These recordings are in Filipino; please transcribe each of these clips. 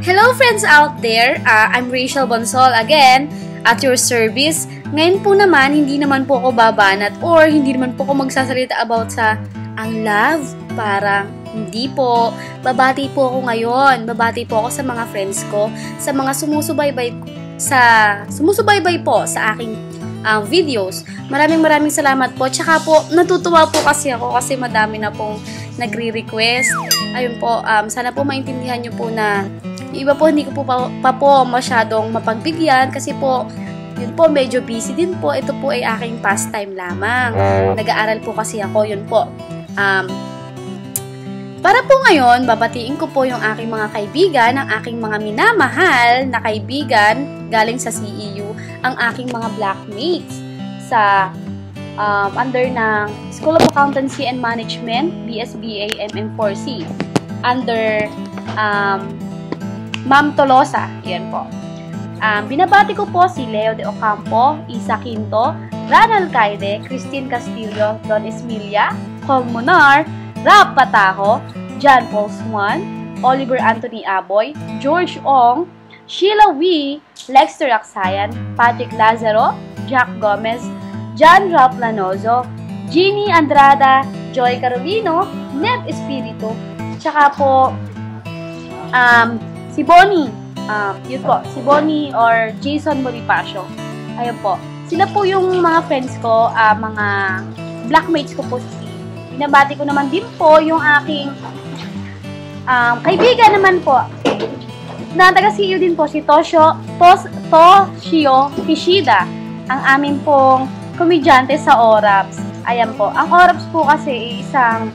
Hello friends out there, I'm Rachel Bonsol again at your service. Ngayon po naman, hindi naman po ako babanat or hindi naman po ako magsasalita about sa ang love. Parang hindi po. Babati po ako ngayon. Babati po ako sa mga friends ko, sa mga sumusubaybay po sa aking videos. Maraming salamat po. Tsaka po, natutuwa po kasi ako kasi madami na pong nagre-request. Ayun po, sana po maintindihan nyo po na yung iba po hindi ko po pa po masyadong mapagbigyan kasi po, yun po, medyo busy din po. Ito po ay aking pastime lamang. Nag-aaral po kasi ako, yun po. Para po ngayon, babatiin ko po yung aking mga kaibigan, ang aking mga minamahal na kaibigan galing sa CEU, ang aking mga blackmates sa under ng School of Accountancy and Management, BSBA MM4C, under Ma'am Tolosa, yan po. Binabati ko po si Leo de Ocampo, Isa Quinto, Ran Alcaide, Christine Castillo, Don Esmilia, Col Monar, Rap Pataho, John Paul Swan, Oliver Anthony Aboy, George Ong, Sheila Wee, Lexter Aksayan, Patrick Lazaro, Jack Gomez, John Ralph Lanozo, Jeannie Andrada, Joy Carolino, Ned Espiritu, tsaka po si Bonnie, yun po, si Bonnie or Jason Bonifacio. Ayun po. Sila po yung mga friends ko, mga blackmates ko po sa CEU. Binabati ko naman din po yung aking kaibigan naman po na taga-CEU din po, si Toshio Kishida, ang aming pong komedyante sa ORAPS. Ayan po. Ang ORAPS po kasi isang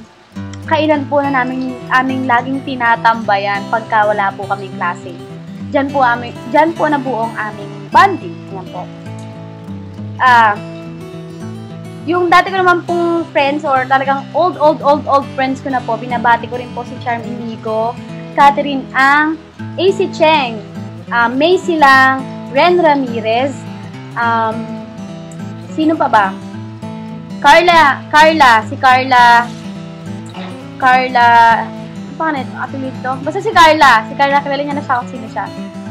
kainan po na aming laging tinatambayan pagka wala po kaming klase. Diyan po nabuong aming bonding. Ayan po. Yung dati ko naman pong friends or talagang old friends ko na po, binabati ko rin po si Charm Inigo, Catherine Ang, AC Cheng, May Silang, Ren Ramirez, sino pa ba? Carla, ano pa nito? Apelito? Basta si Carla, kilala niya na siya kung sino siya.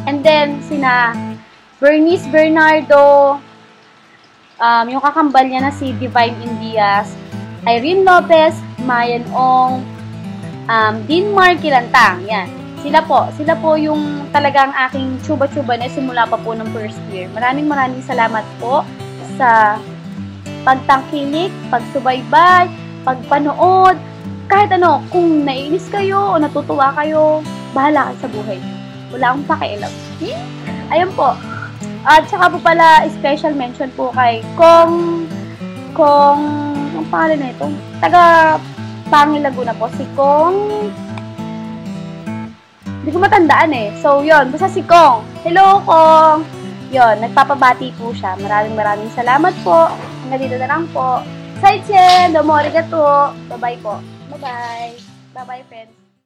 And then, sina Bernice Bernardo, yung kakambal niya na si Divine Indias, Irene Lopez, Mayan Ong, Dean Mark Kilantang, yan. Sila po yung talagang aking tsuba-tsuba na simula pa po ng first year. Maraming salamat po sa pagtangkilik, pagsubaybay, pagpanood, kahit ano, kung naiinis kayo o natutuwa kayo, bahala kayo sa buhay. Wala akong pakialam. Ayun po. At saka po pala, special mention po kay Kong, ang pangalan na ito? Taga Pangil Laguna po. Si Kong, hindi ko matandaan eh. So, yun. Basta si Kong. Hello, Kong! Yun, nagpapabati po siya. Maraming salamat po. Hanggang dito na lang po. Saichen! Domo arigato! Bye-bye po. Bye-bye. Bye-bye, friends.